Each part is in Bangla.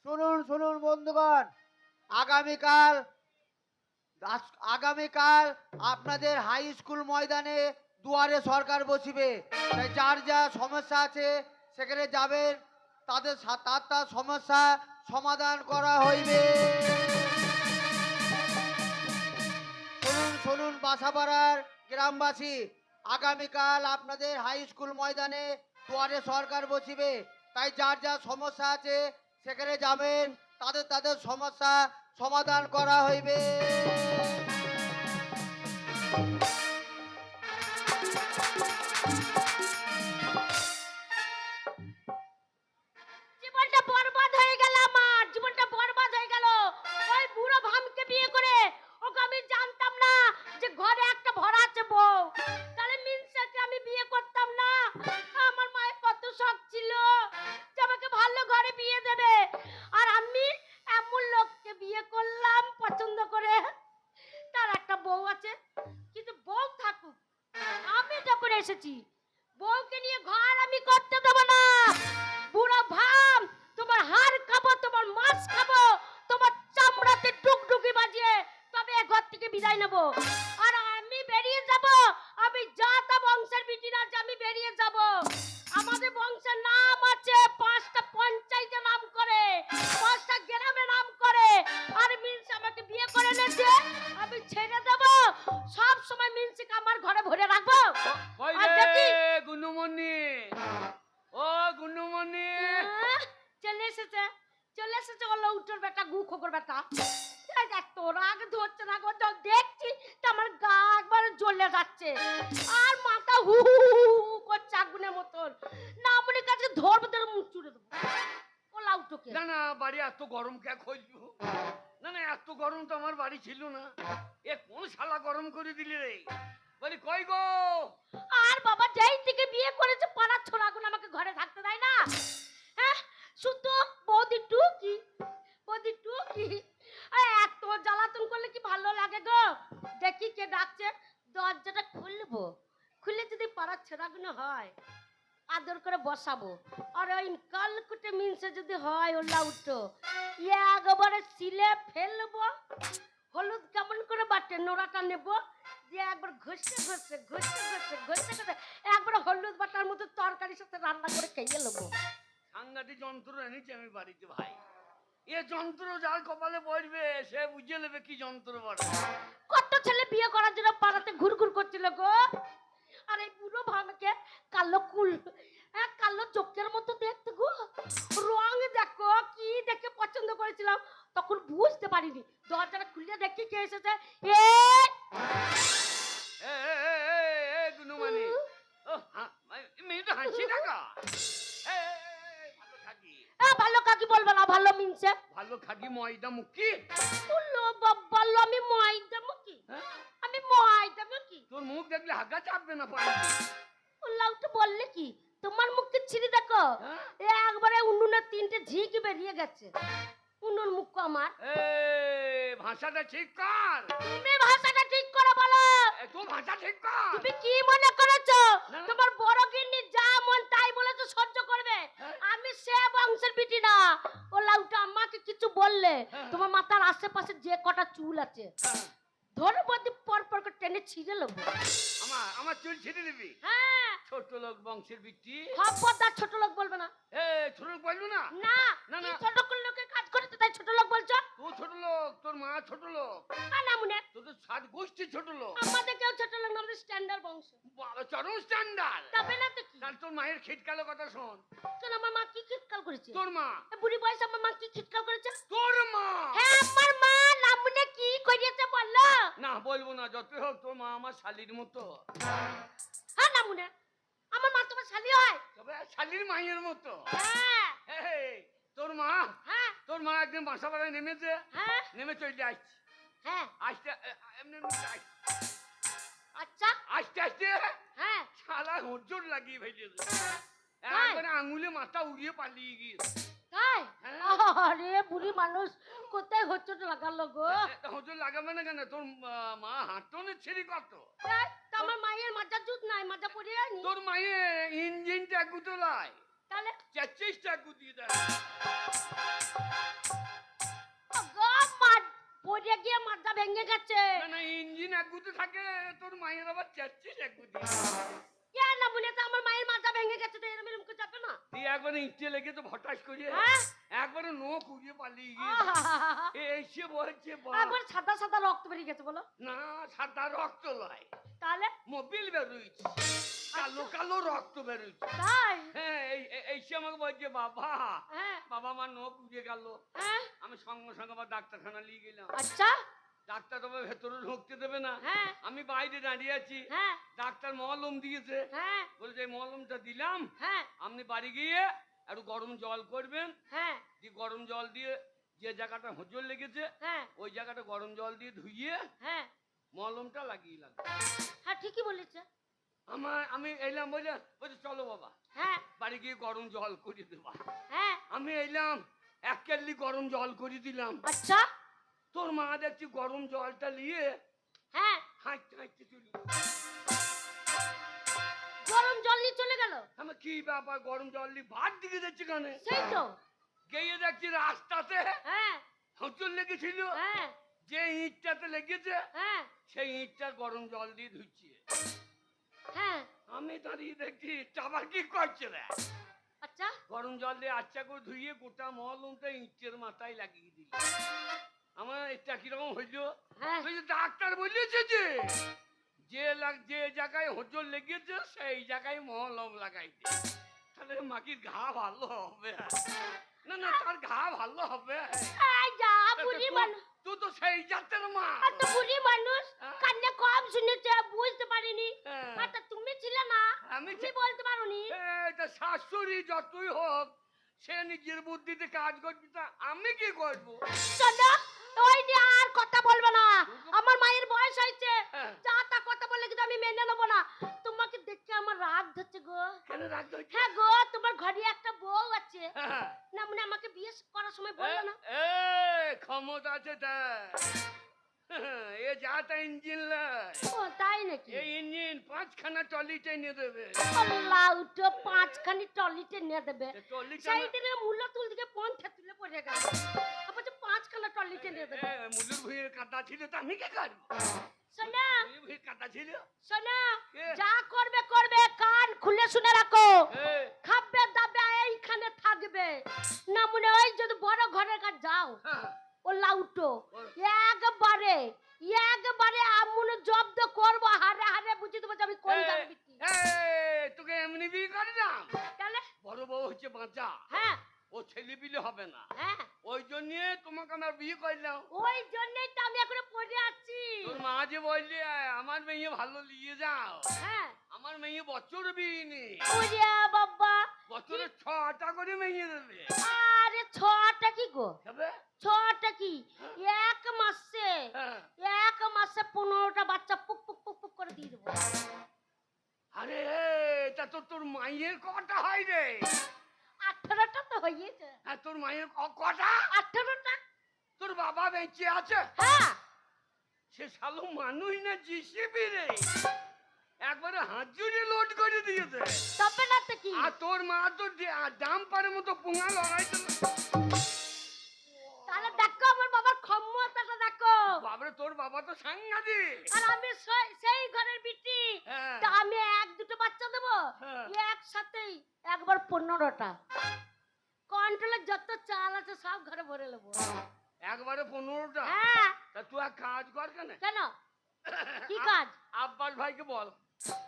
শুনুন শুনুন বন্ধুগণ, আগামীকাল আগামীকাল আপনাদের হাই স্কুল ময়দানে দুয়ারে সরকার বসিবে। তাই যার যা সমস্যা আছে সেখানে যাবেন, তার সমস্যা সমাধান করা হইবে। শুনুন শুনুন বাসাপাড়ার গ্রামবাসী, আগামীকাল আপনাদের হাই স্কুল ময়দানে দুয়ারে সরকার বসিবে। তাই যার যা সমস্যা আছে সেখানে যাবেন, তাদের সমস্যা সমাধান করা হইবে। জীবনটা বরবাদ হয়ে গেল, আমার জীবনটা বরবাদ হয়ে গেল ওই বুড়ো ভামকে বিয়ে করে। ওকে আমি জানতাম না যে ঘরে একটা ভরা আছে বউ, তাহলে মিনসাকে আমি বিয়ে করতাম না। আমার মায়ের কত শখ ছিল যে আমাকে ভালো ঘরে বিয়ে দেবে, আর আমি এমন লোককে বিয়ে করলাম পছন্দ করে। তার একটা বউ আছে, কিন্তু বউ থাকুক, আমি যখন এসেছি বউকে নিয়ে ঘর আমি করতে দেবো না। বুড়ো ভাম, তোমার হাড় খাবো, তোমার মাছ খাবো, তোমার চামড়াতে টুকটুকি বাজিয়ে তবে ঘর থেকে বিদায় নেব। আর আমি বেরিয়ে যাব, আমি জাতা বংশের বিটি না যে আমি বেরিয়ে যাব। আমাদের বংশের নাম আছে, 5টা পঞ্চায়েতে নাম করে, 5টা গ্রামে নাম করে। আর মিনস আমাকে বিয়ে করে এনেছে, আমি ছেড়ে দেব? সব সময় মিনসকে আমার ঘরে ভরে রাখবো? আর দেখি গুনুমণি, ও গুনুমণি, চলে এসেছে, চলে এসেছে ওলো উঠোর বেটা, গু খোকর বেটা। তোরা আগে ধরছে না গো, দেখছি তো আমার গা একবার জ্বলে যাচ্ছে, আর মাথা হু হু হু করছে আগুনের মতন। না মনে কাছে ধরবো তোর মুখ চুড়ে দেবো ওলা উঠোকে। না না, বাড়ি এত গরম কে খুঁজবো? না না, এত গরম তো আমার বাড়ি ছিল না। এ কোন শালা গরম করে দিলি রে? বলি কই গো? আর বাবা যেই থেকে বিয়ে করেছে পাড়ার ছোড়াগুলো আমাকে ঘরে থাকতে দেয় না। হ্যাঁ, শুধু বৌদি টুকি, বৌদি টুকি। এত জ্বালাতন করলে কি ভালো লাগে গো? দেখি কে ডাকছে, দরজাটা খুলবো, খুলে যদি পাড়ার ছেড়াগুলো হয় আদর করে বসাবো। আর ওই কালকুটে মিনসে যদি হয় ওলা উঠো, একবারে সিলে ফেলবো। হলুদ কেমন করে বাটে নোড়াটা নেবো, দিয়ে একবার ঘষে ঘষে ঘষে ঘষে ঘষে ঘষে একবার হলুদ বাটার মতো তরকারির সাথে রান্না করে খেয়ে নেবো। সাংঘাতিক যন্ত্র এনেছি আমি বাড়িতে ভাই। এ যন্ত্র যার কপালে পড়বে সে বুঝে নেবে কি যন্ত্র বড়। কত ছেলে বিয়ে করার জন্য পাড়াতে ঘুরঘুর করছিল গো। আর এই বুড়ো ভামকে কালো কুল, কালো চোখের মতো দেখতে গো, রং দেখো কি দেখে পছন্দ করেছিলাম, তখন বুঝতে পারিনি। দরজাটা খুলে দেখি কে এসেছে। গুনুমানি, মেয়েটা হাসি দেখা। ভালো থাকি, ভালো কাকি বলবে না, ভালো মিনছে ভালো থাকি ময়দা মুখি। উল্লো বাবালো, আমি ময়দা মুখি, আমি ময়দা মুখি। তোর মুখ দেখলে হাগা চাপবে না পানি। উল্লাউটা বললে কি, তোমার মুখকে ছিঁড়ে দেখো, একবারে উনুনে 3টে ঝিঁক বেরিয়ে গেছে। উনুন মুখ আমার। ভাষাটা ঠিক কর। তুমি ভাষাটা ঠিক করে বলো। তোর ভাষা ঠিক কর। তুমি কি মনে করেছো না, না। তোমার বড় গিন্নি যা মন তাই বলেছো সহ্য করবে? আমি সে বংশের বিটি না। ও লাউটা আমাকে কিছু বললে তোমার মাথার আশেপাশে যে কটা চুল আছে ধরে বদি পর পর করে টেনে ছিঁড়ে নেবো। আমার চুল ছিঁড়ে নিবি? হ্যাঁ, ছোট লোক বংশের বিটি। খবরদার ছোট লোক বলবে না। ছোট লোক বলবো না। না না, না, না। ছোট লোকের কাজ করেছে তাই ছোট লোক বলছো? তুই ছোট লোক, তোর মা ছোট লোক, না মনে তোদের 7 গোষ্ঠী ছোট লোক। আমাদের কেউ ছোট লোক না, আমাদের স্ট্যান্ডার্ড বংশ। বাবা চরম স্ট্যান্ডার্ড। তবে না তো কি? তাহলে তোর মায়ের খিটকালো কথা শোন। শোন, আমার মা কি খিটকাল করেছে? তোর মা, বুড়ি বয়সে আমার মা কি খিটকাল করেছে? তোর মা। হ্যাঁ, আমার মা নামুনে কি করিয়েছে বললো? না বলবো না, যতই হোক তোর মা আমার শালির মতো। হ্যাঁ নামুনে, আমার মা তোমার শালি হয়। তবে শালির মায়ের মতো। হ্যাঁ তোর মা, হ্যাঁ তোর মা একদিন বাসাবাড়ায় নেমেছে, হ্যাঁ নেমে চলে আসছে। হ্যাঁ। আসতে এমনি আচ্ছা। আস্তে আস্তে হ্যাঁ। শালা হজর লাগিয়ে ফেলেছে। তাই? একবারে আঙুলে মাথা উড়িয়ে পালিয়ে গিয়েছে। তাই? হ্যাঁ। আরে বুড়ি মানুষ কোথায় হচ্ছে লাগালো গো? হজর লাগাবে না কেন? তোর মা হাঁটনে ছেড়ে কত। তাই? তা আমার মায়ের মাজা জুত নাই, মাজা পড়ে আনি। তোর মায়ের ইঞ্জিনটা গুতো লাই, তাহলে 44টা গুতিয়ে দেয়। মায়ের আবার চাচ্ছিস একদিন কে না বলে তো আমার মায়ের মাথা ভেঙে গেছে তো এরম এরম করে যাবে না তুই একবারে ইচ্ছে লেগে তো ভটাস করিয়ে হ্যাঁ? একবারে নোখ উড়িয়ে পালিয়ে গিয়ে আহাহাহা। এসে বলছে একবার সাদা সাদা রক্ত বেরিয়ে গেছে বলো না সাদা রক্ত লয় তাহলে মোবিল বেরোইছে কালো কালো রক্ত বেরোইছে তাই হ্যাঁ এইসে আমাকে বলছে বাবা হ্যাঁ বাবা আমার নখ উড়িয়ে গেল হ্যাঁ আমি সঙ্গে সঙ্গে আবার ডাক্তারখানা নিয়ে গেলাম আচ্ছা ডাক্তার তবে ভেতরে ঢুকতে দেবে না হ্যাঁ আমি বাইরে দাঁড়িয়ে আছি হ্যাঁ ডাক্তার মলম দিয়েছে হ্যাঁ বলে যে মলমটা দিলাম হ্যাঁ আপনি বাড়ি গিয়ে একটু গরম জল করবেন হ্যাঁ দিয়ে গরম জল দিয়ে যে জায়গাটা হোঁচট লেগেছে হ্যাঁ ওই জায়গাটা গরম জল দিয়ে ধুইয়ে হ্যাঁ মলমটা লাগিয়ে লাগবে হ্যাঁ ঠিকই বলেছে আমি এলাম বলছে চলো বাবা হ্যাঁ বাড়ি গিয়ে গরম জল করে দেবা হ্যাঁ আমি এলাম এক কেটলি গরম জল করে দিলাম আচ্ছা তোর মা দেখছি গরম জলটা নিয়ে হ্যাঁ হাঁটতে হাঁটতে চলি গরম জল নিয়ে চলে গেল আমি কি ব্যাপার গরম জল নিয়ে ভাত দিকে যাচ্ছি কানে সেই তো গিয়ে দেখছি রাস্তাতে হ্যাঁ হোঁচট লেগেছিল হ্যাঁ যে ইঁটটাতে লেগেছে হ্যাঁ সেই ইঁটটা গরম জল দিয়ে ধুচ্ছে হ্যাঁ আমি দাঁড়িয়ে দেখছি ইঁটটা আবার কি করছে রে আচ্ছা গরম জল দিয়ে আচ্ছা করে ধুইয়ে গোটা মলমটা ইঁটের মাথায় লাগিয়ে দিল আমার এটা কিরকম হইল হ্যাঁ ওই যে ডাক্তার বলেছে যে জায়গায় হোঁচট লেগেছে সেই জায়গায় মলম লাগাইতে তাহলে মাকির ঘা ভালো হবে না না তার ঘা ভালো হবে এই যা বুড়ি মানুষ তুই তো সেই জাতের মা এত বুড়ি মানুষ হ্যাঁ? কান্না কম শুনেছে বুঝতে পারিনি হ্যাঁ। আচ্ছা তুমি ছিলে না আমি তুমি বলতে পারোনি এটা শাশুড়ি যতই হোক সে নিজের বুদ্ধিতে কাজ করবি তা আমি কি করবো শোনো ওই নিয়ে আর কথা বলবো না আমার মায়ের বয়স হয়েছে হ্যাঁ। যা তা কথা বলে কিন্তু আমি মেনে নেবো না তোমাকে দেখে আমার রাগ ধরছে গো কেন রাখতে হচ্ছে? হ্যাঁ গো তোমার ঘরে একটা বউ আছে হ্যাঁ। না মানে আমাকে বিয়ে করার সময় বললো না এ ক্ষমতা আছে তা এ যা তা ইঞ্জিন ও তাই নাকি এই ইঞ্জিন 5খানা টলি টেনে দেবে আল্লাহ উঠো 5খানি টলিতে নিয়ে দেবে টলি সেই দিনে মূল্য তুল দিকে পন্থা তুলে পড়ে গেল আবার 5খানা টলিতে নিয়ে দেবে মুলুর ভুঁইয়ের কাটা ছিল তো আমি কি করবো শোনা মুলুর ভুঁইয়ের কাটা ছিল শোনা কে? যা করবে করবে কান খুলে শুনে রাখো এ, খাবে দাবে এইখানে থাকবে না মনে হয় যদি বড় ঘরের কাছে যাও হ্যাঁ, ও লাউটো একবারে আমনে জব্দ করবো হারে হারে বুঝি দেবো যে আমি কোন এ, জায়গায় বিক্রি তোকে এমনি বিয়ে করলাম তাহলে বড় বউ হচ্ছে বাঁচা হ্যাঁ ও ছেলে পিলে হবে না হ্যাঁ ওই জন্য তোমাকে আমার বিয়ে করলাম ওই জন্যই তো আমি এখন পড়ে আছি তোর মা যে বললি আমার মেয়ে ভালো নিয়ে যাও হ্যাঁ আমার মেয়ে বছর বিয়ে নেই ওরে বাবা বছরে 6টা করে মেয়ে দেবে আরে 6টা কি গো হবে 6টা কি এক মাসে হ্যাঁ। 15টা বাচ্চা পুক পুক পুক পুক করে দিয়ে দেবো আরে এটা তো তোর মায়ের কটা হয় রে 18টা তো হয়েছে হ্যাঁ তোর মায়ের কটা 18টা তোর বাবা বেঁচে আছে হ্যাঁ সে শালো মানুষ না জিসিবি রে একবারে হাজুরি লোড করে দিয়েছে তবে না তো কি আর তোর মা তো ডাম্পারের মতো পুঙা লড়াইতে তাহলে দেখো আমার বাবার ক্ষমতাটা দেখো বাবরে তোর বাবা তো সাংঘাতিক আর আমি সেই ঘরের বিটি হ্যাঁ তা আমি এক দুটো বাচ্চা দেবো হ্যাঁ। একসাথেই একবার 15টা কন্ট্রোলে যত চাল আছে সব ঘরে ভরে নেবো একবারে 15টা হ্যাঁ তা তুই এক কাজ কর কেন কেন কি কাজ আব্বাস ভাইকে বল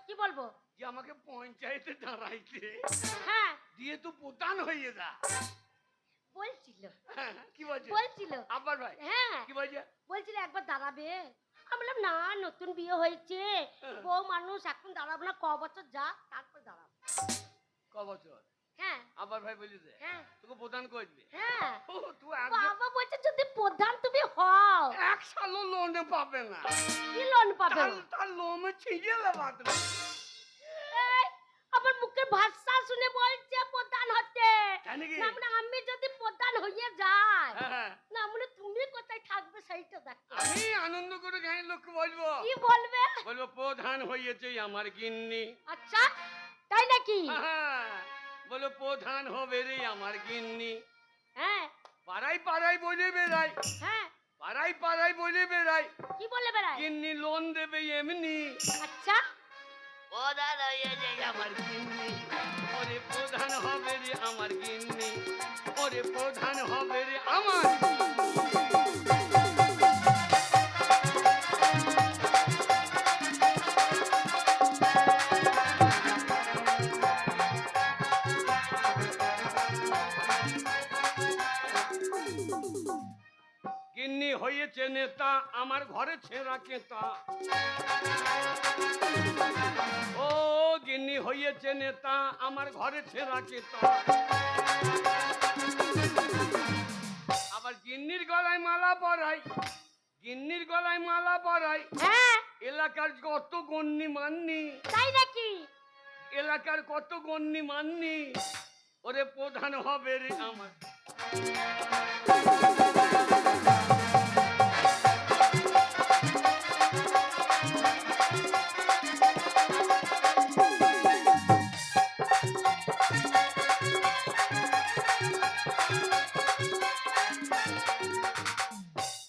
কি বলবো যে আমাকে পঞ্চায়েতে দাঁড়াইতে হ্যাঁ দিয়ে তুই প্রধান হয়ে যা বলছিল কি বলছে বলছিল আব্বাস ভাই হ্যাঁ কি বলছে বলছিল একবার দাঁড়াবে আমি বললাম না নতুন বিয়ে হয়েছে বউ মানুষ এখন দাঁড়াবো না ক বছর যা তারপর দাঁড়াবো ক বছর হ্যাঁ আব্বাস ভাই বলেছে হ্যাঁ তোকে প্রধান করবে হ্যাঁ ও তুই একদম বাবা বলছে যদি প্রধান তুমি হও এক সালও লোনে পাবে না কি লোন পাবে তার লোমে ছিঁড়ে লাগাতে এই, আমার মুখের ভাষা শুনে বলছে প্রধান হতে তাই নাকি? না মানে আমি যদি প্রধান হয়ে যাই হ্যাঁ। না মানে তুমি কোথায় থাকবে সেইটা দেখো আমি আনন্দ করে গাঁয়ের লোককে বলবো কি বলবে বলবো প্রধান হয়েছে আমার গিন্নি আচ্ছা তাই নাকি হ্যাঁ, বলো প্রধান হবে রে আমার গিন্নি হ্যাঁ পাড়ায় পাড়ায় বলে বেড়াই হ্যাঁ পাড়াই পাড়াই বলে বেড়াই কি বলে বেড়ায়? গিন্নি লোন দেবে এমনি। আচ্ছা, প্রধান হয়ে যাই আমার গিন্নি, ওরে প্রধান হবে রে আমার গিন্নি, ওরে প্রধান হবে রে আমার। গিন্নি হয়েছে নেতা, আমার ঘরে ছেঁড়া কেতা। ও গিন্নি হয়েছে নেতা, আমার ঘরে ছেঁড়া কেতা। আবার গিন্নির গলায় মালা পরাই, গিন্নির গলায় মালা পরাই। হ্যাঁ এলাকার কত গণ্যি মাননি, তাই নাকি? এলাকার কত গণ্যি মাননি, ওরে প্রধান হবে রে আমার।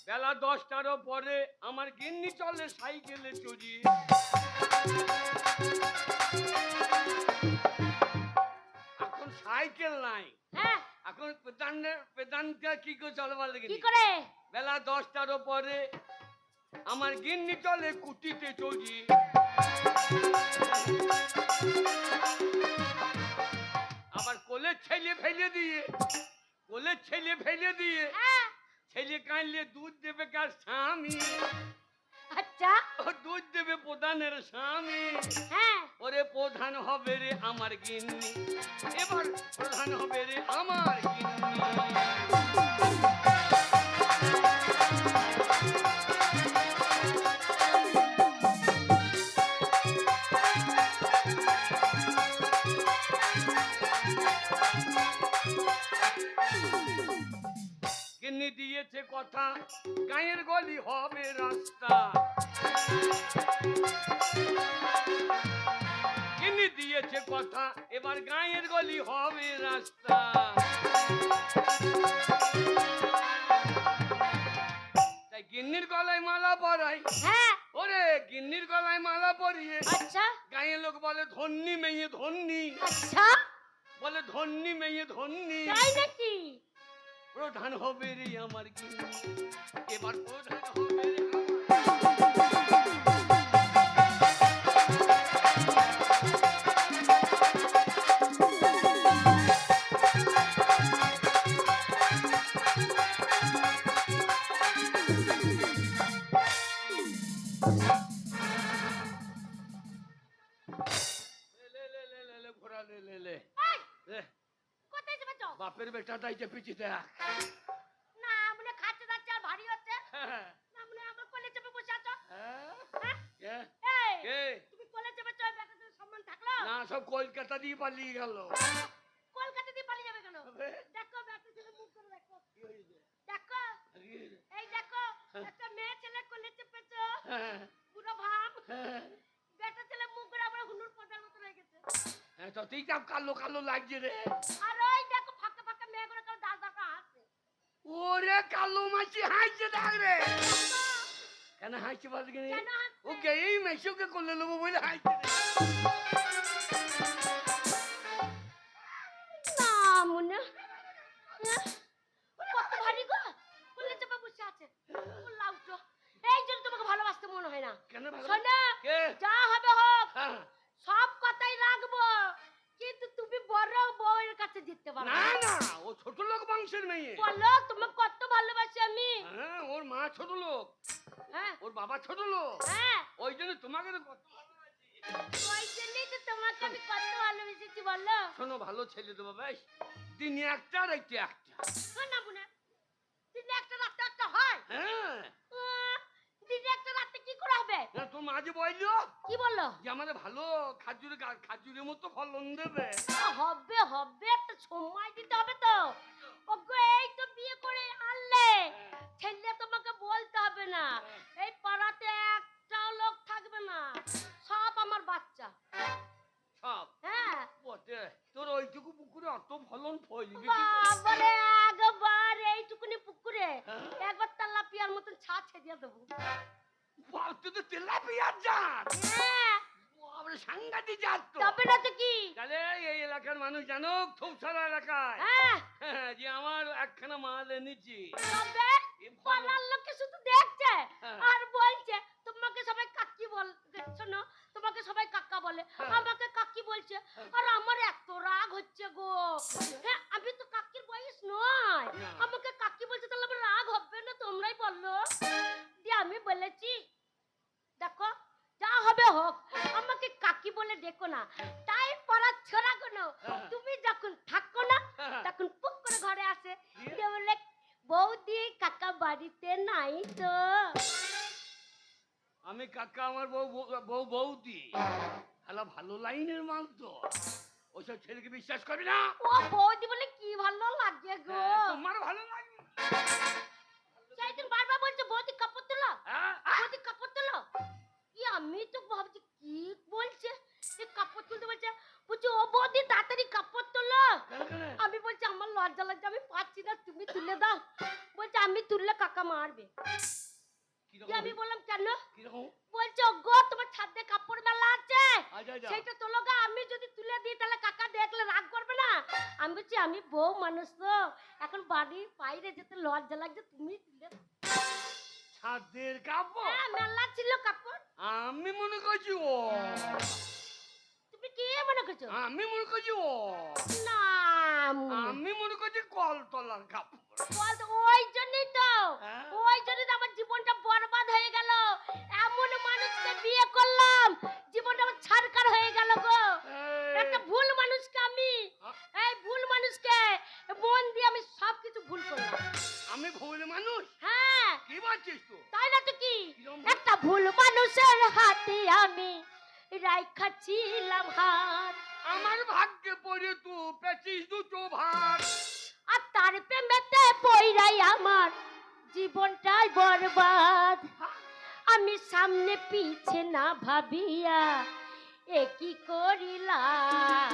বেলা 10টার পরে আমার গিন্নি চলে সাইকেলে চুরি। এখন সাইকেল নাই, হ্যাঁ এখন পেদানটা কি করে চলবার লাগে? কি করে? বেলা 10টার পরে আমার গিন্নি চলে কুটিতে চুরি। আবার কোলে ছেলে ফেলে দিয়ে, কোলে ছেলে ফেলে দিয়ে, হ্যাঁ ছেলে কাঁদলে দুধ দেবে কার স্বামী, আচ্ছা ও দুধ দেবে প্রধানের স্বামী। হ্যাঁ ওরে প্রধান হবে রে আমার গিন্নি, এবার প্রধান হবে রে আমার গিন্নি। গিন্নি দিয়েছে কথা, গায়ের গলি হবে রাস্তা। গিন্নি দিয়েছে কথা, এবার গায়ের গলি হবে রাস্তা। তাই গিন্নির গলায় মালা পরাই, হ্যাঁ ওরে গিন্নির গলায় মালা পরিয়ে আচ্ছা গায়ের লোক বলে ধন্যি মেয়ে ধন্যি, আচ্ছা বলে ধন্যি মেয়ে ধন্যি। তাই নাকি? প্রধান হবে রে আমার গিন্নি, এবার প্রধান হবে রে আমার। লে, ঘোড়া লে লে লে এই, লে। কোথায় যাবে তো? বাপের বেটাটাই যে পিছি দেখ। না মনে খাচ্ছে যাচ্ছে আর ভারী হচ্ছে। হ্যাঁ, না মনে আমার কোলে চেপে বসে আছো। হ্যাঁ, হ্যাঁ কে? এই কে? তুমি কোলে চেপে চল, বেটাদের সম্মান থাকলো? না সব কলকাতা দিয়ে পালিয়ে গেল। কলকাতা দিয়ে পালিয়ে যাবে কেন? আবে, দেখো বেটা ছেলে মুখ করে দেখো, কি হয়েছে? দেখো আরে, এই দেখো একটা মেয়ে ছেলে কোলে চেপেছো, হ্যাঁ, পুরো ভাব। হ্যাঁ, বেটা ছেলে মুখ করে আবার হুনুর পদার মতো হয়ে গেছে। হ্যাঁ, তো তুই কাপ কালো কালো লাগছে রে। আর ওই দেখো ফাঁকা ফাঁকা মেয়ে করে কেউ দাঁড় দাঁড়া হাসছে। ওরে কালো মাছি হাসছে দেখ রে। কেন হাসছে বল কি? কেন হাসছে? ওকে এই মেসোকে কোলে নেবো বলে হাসছে রে। না মনে কত ভারী গো, কোলে চেপে বসে আছে। ও লাউটো, এই জন্য তোমাকে ভালোবাসতে মনে হয় না। কেন ভালো? শোনো কে? যা হবে হোক, হ্যাঁ, সব কথাই রাখবো, কিন্তু তুমি বড় বউয়ের কাছে জিততে পারবে না না। না, ও ছোট লোক বংশের মেয়ে। বলো তোমাকে কত ভালোবাসি আমি। হ্যাঁ, ওর মা ছোট লোক, হ্যাঁ ওর বাবা ছোট লোক, হ্যাঁ ওই জন্য তোমাকে তো কত ভালোবাসি। ওই জন্যই তো তোমাকে আমি কত ভালোবেসেছি বলো। শোনো, ভালো ছেলে দেবো বেশ, দিনে একটা রাইতে একটা। শোনা বুনা, দিনে একটা রাতে একটা হয়? হ্যাঁ, দিনে একটা রাতে কি করে হবে? না তোর মা যে বললো কি বললো? যে আমাদের ভালো খাজুরের মতো ফলন দেবে। হবে হবে, একটা সময় দিতে হবে তো। ওগো এই তো বিয়ে করে আনলে, ছেলে তোমাকে বলতে হবে না, এই পাড়াতে একটাও লোক থাকবে না, সব আমার বাচ্চা। সব হ্যাঁ বটে, তোর ওইটুকু পুকুরে অত ফলন ফলবে কি করে? বাবারে, একবার এইটুকুনি পুকুরে হ্যাঁ। একবার তেলাপিয়ার মতন ছাড়ছে দিয়ে দেবো। বাপ, তুই তো তেলাপিয়ার জাত। হ্যাঁ, বাপরে, সাংঘাতিক জাত তো। তবে না তো কি? তাহলে এই এলাকার মানুষ জানো, থৌসারা এলাকায় হ্যাঁ, যে আমার একখানা মাল এনেছি। তবে এ ভালো। পাড়ার লোকে শুধু দেখছে হ্যাঁ। আর বলছে তোমাকে সবাই কাকি বল, শোনো তোমাকে সবাই কাকা বলে, হ্যাঁ। আমাকে কাকি বলছে। আর আমার এত রাগ হচ্ছে গো। হ্যাঁ, আমি তো কাকির বয়স নয়, না। আমাকে কাকি বলছে, তাহলে আমার রাগ হবে না? তোমরাই বললো। দিয়ে আমি বলেছি দেখো যা হবে হোক, আমাকে কাকি বলে ডেকো না। তাই পড়ার ছোড়া কোনো হ্যাঁ। তুমি যখন থাকো না হ্যাঁ। তখন পুক করে ঘরে আসে, দিয়ে? দিয়ে বলে বৌদি কাকা বাড়িতে নাই তো। আমি কাকা, আমার বউ বৌদি। হ্যালো, ভালো লাইনের মাল তো। ওইসব ছেলেকে বিশ্বাস করবি না। ও বৌদি বলে কি ভালো লাগে গো। তোমার ভালো লাগবে। সেইদিন বারবার বলছে বৌদি কাপড় তোলো, হ্যাঁ? বৌদি কাপড় তোলো। কি আমি তো ভাবছি কি বলছে, এই কাপড় তুলতে বলছে। বলছে ও বৌদি তাড়াতাড়ি কাপড় তোলো। কেন, কেন? আমি বলছি আমার লজ্জা লাগছে, আমি পাচ্ছি না, তুমি তুলে দাও। বলছে আমি তুললে কাকা মারবে। কিরকম দিয়ে আমি বললাম কেন? কিরকম? বলছে গো তোমার ছাদে কাপড় মেলা আছে, আচ্ছা, আচ্ছা। সেইটা তোলো গা। আমি যদি তুলে দিই তাহলে কাকা দেখলে রাগ করবে না? আমি বলছি আমি বউ মানুষ তো, এখন বাড়ির বাইরে যেতে লজ্জা লাগছে, তুমি তুলে দাও। ছাদের কাপড়? হ্যাঁ, মেলা ছিল কাপড়। আমি মনে করছি ও। তুমি কি মনে করছো? আমি মনে করছি ও। না আমি মনে করছি কলতলার কাপড়। বলতো ওই জন্যই তো, হ্যাঁ? ওই জন্যই তো আমার জীবনটা বরবাদ হয়ে গেল। এমন মানুষকে বিয়ে করলাম, জীবনটা আমার ছারকার হয়ে গেল গো। এই, একটা ভুল মানুষকে আমি, এই ভুল মানুষকে মন দিয়ে আমি সবকিছু ভুল করলাম। আমি ভুল মানুষ? হ্যাঁ, কি বলছিস তুই? তাই না তো কি? কিরম? একটা ভুল মানুষের হাতে আমি রাইখাছিলাম হাত, আমার ভাগ্যে পড়ে তুই পেছিস দুটো ভাত। আর তার প্রেমেতে পইরাই আমার জীবনটাই বরবাদ। আমি সামনে পিছে না ভাবিয়া এ কি করিলাম,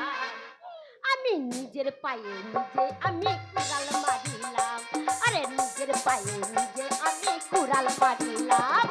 আমি নিজের পায়ে নিজে আমি কুড়াল মারিলাম। আরে নিজের পায়ে নিজে আমি কুড়াল মারিলাম।